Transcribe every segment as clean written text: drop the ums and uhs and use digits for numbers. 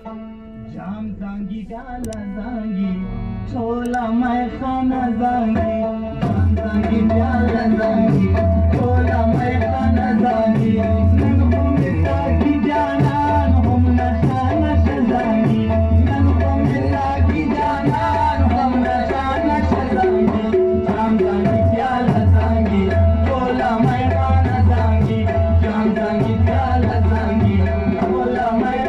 जाम जांगी प्याला जांगी छोला मैं खाना जांगी जाम जांगी प्याला जांगी छोला मैं खाना जांगी ननकुम की जाना हम नशा नशा जांगी ननकुम की जाना हम नशा नशा जांगी जाम जांगी प्याला जांगी छोला मैं खाना जांगी जाम जांगी प्याला जांगी छोला मैं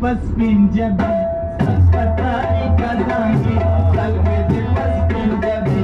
बस पिंजब सपताई का जांगी चल के बस पिंजब